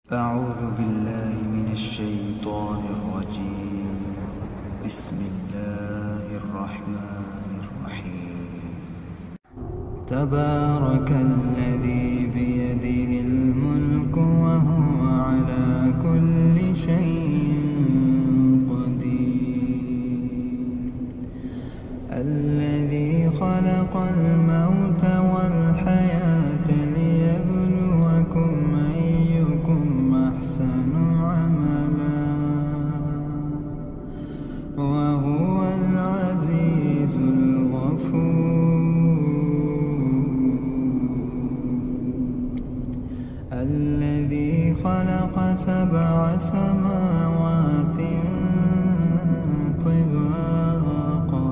أعوذ بالله من الشيطان الرجيم. بسم الله الرحمن الرحيم. تبارك الذي بيده الملك وهو على كل شيء قدير. الذي خلق الموت والحياة ليبلوكم أيكم أحسن عملا وهو العزيز الغفور. الذي خلق 7 سماوات طباقا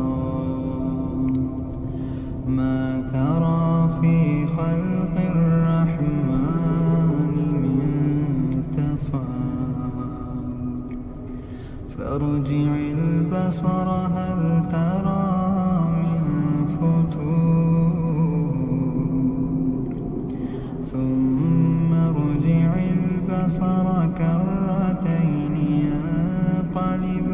ما ترى في خلق الرحمن من تفاوت فارجع البصر هل ترى من فتور ثم ارجع البصر كرتين ينقلب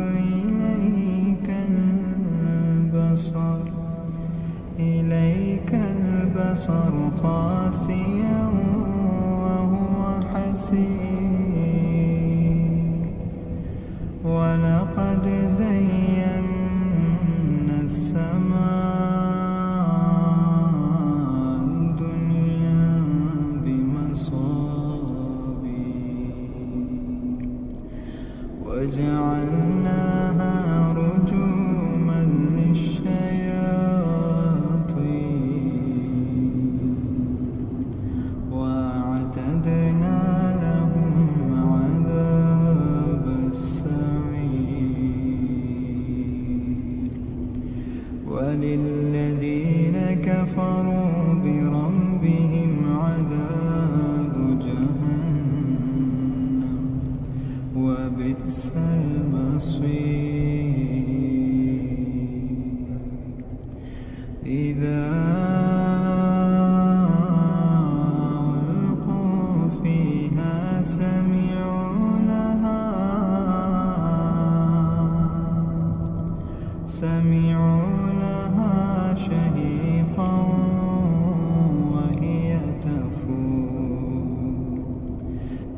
إليك البصر خاسئا وهو حسير. ولقد زينا السماء الدنيا بمصابيح وجعلناها رجوما للشياطين وأعتدنا لهم عذاب السعير. وللذين كفروا بربهم عذاب جهنم وبئس المصير. إذا ألقوا فيها سمعوا لها شهيقا وهي تفور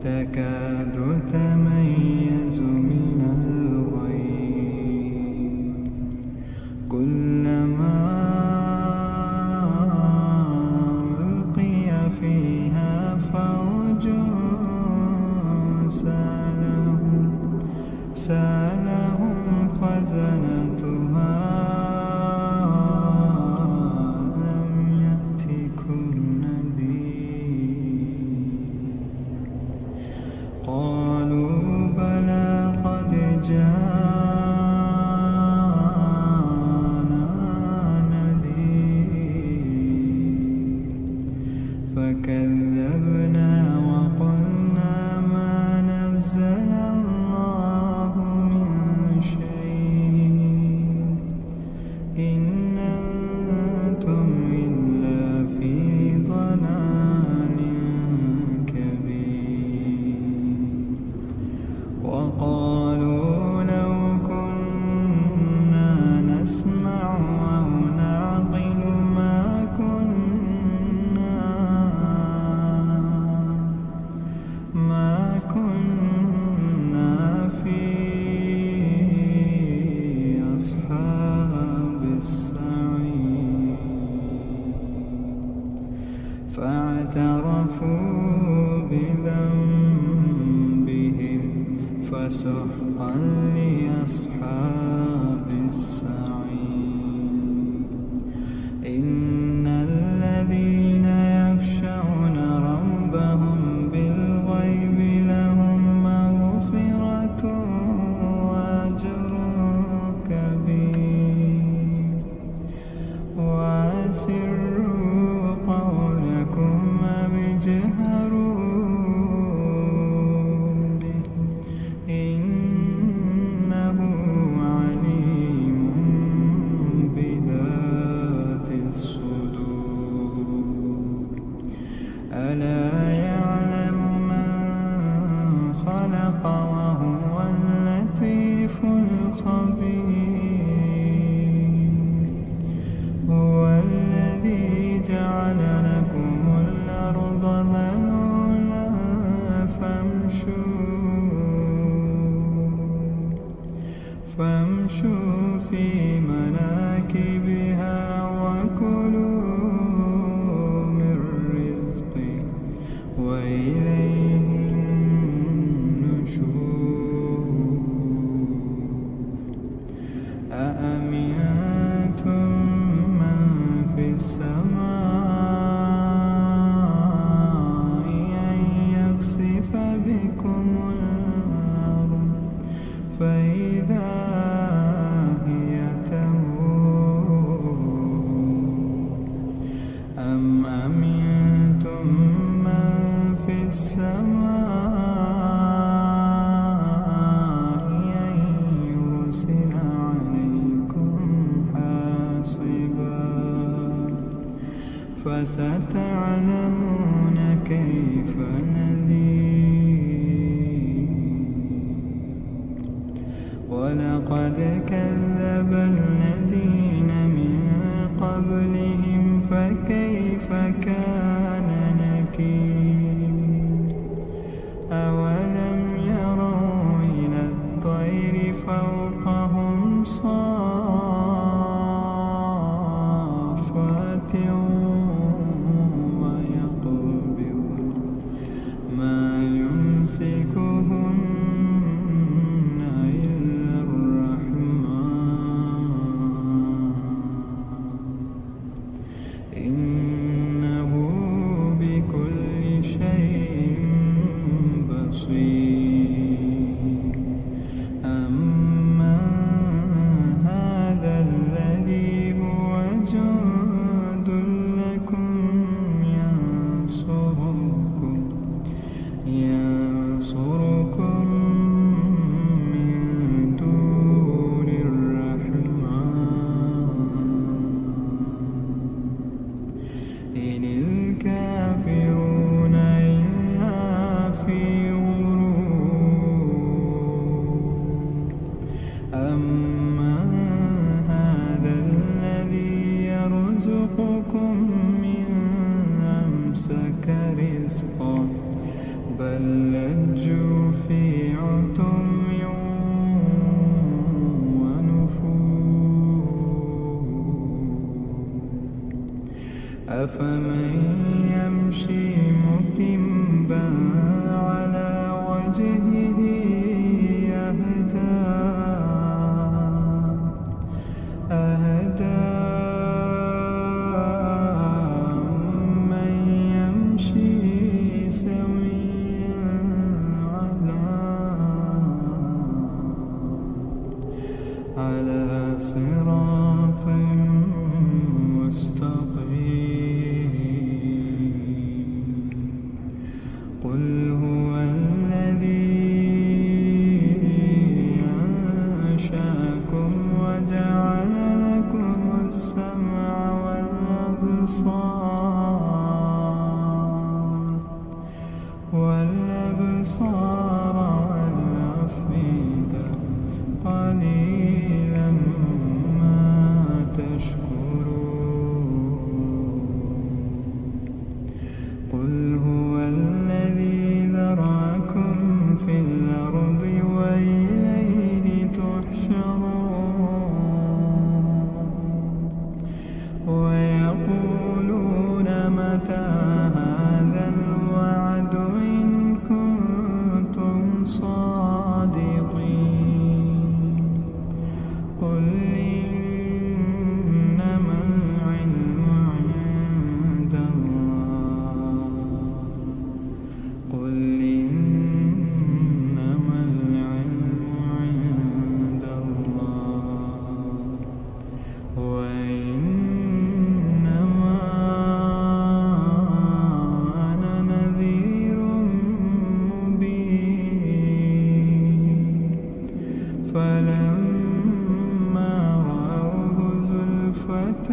تكاد تميز من الغيظ كلما ألقي فيها فوج سألهم خزنتها لم يأتكم نذير قالوا بلى قد جاءنا نذير فكذبنا وقلنا ما نزل الله من شيء إن أنتم إلا في ضلال كبير. وقالوا لو كنا نسمع أو نعقل ما كنا في أصحاب السعير. فاعترفوا بذنبهم فسحقا لأصحاب السعير. إن الذين يخشون ربهم بالغيب لهم مغفرة وأجر كبير. وأسروا قولكم أو اجهروا به إنه عليم بكم الأرض فإذا هي تمور أم أمنتم من في السماء أن يرسل عليكم حاصبا فستعلمون كيف نذير ولقد كذب الذين من قبلهم فكيف كان نكير أولم يروا إلى الطير فوقهم صافات ويقبض ما يمسكهن إلا الرحمن إنه بكل شيء بصير أما هذا الذي هو جند لكم ينصركم من دون الرحمن إن الكافرون إلا في غرور أما هذا الذي يرزقكم من أمسك رزقا بل لجوا في عتم ونفور أفمن يمشي مكبا على وجهه أهدى من يمشي سويا على صراط مستقيم قل هو الذي أنشأكم وجعل لكم السمع والأبصار والأفئدة قليلا ما تشكرون قل هو الذي ذرأكم في الأرض وإليه تحشرون ويقولون متى هذا الوعد إن كنتم صادقين قل إنما العلم عند الله قل إنما العلم عند الله وإنما أنا نذير مبين فلما رأوه زلفة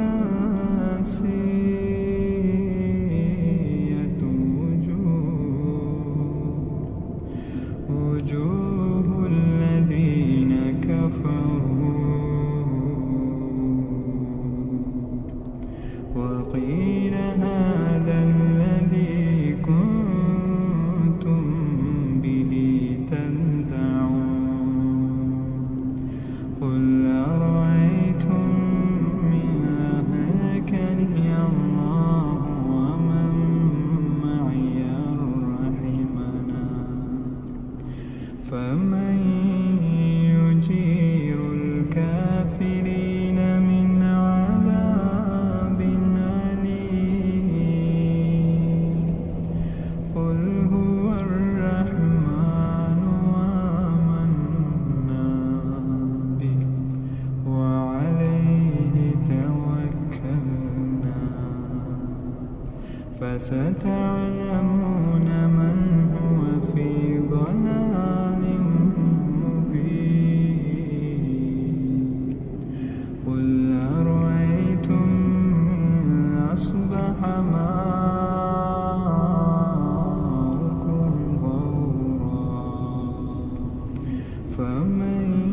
سيئت وجوه الذين كفروا وقيل هذا الذي كنتم به تدعون قل أرأيتم من أهلكني الله ومن معي رحمنا فمن يجير الكافرين من عذاب أليم قل هو الرحمن فستعلمون من هو في ضلال مبين قل أرأيتم إن أصبح ماؤكم غورا فمن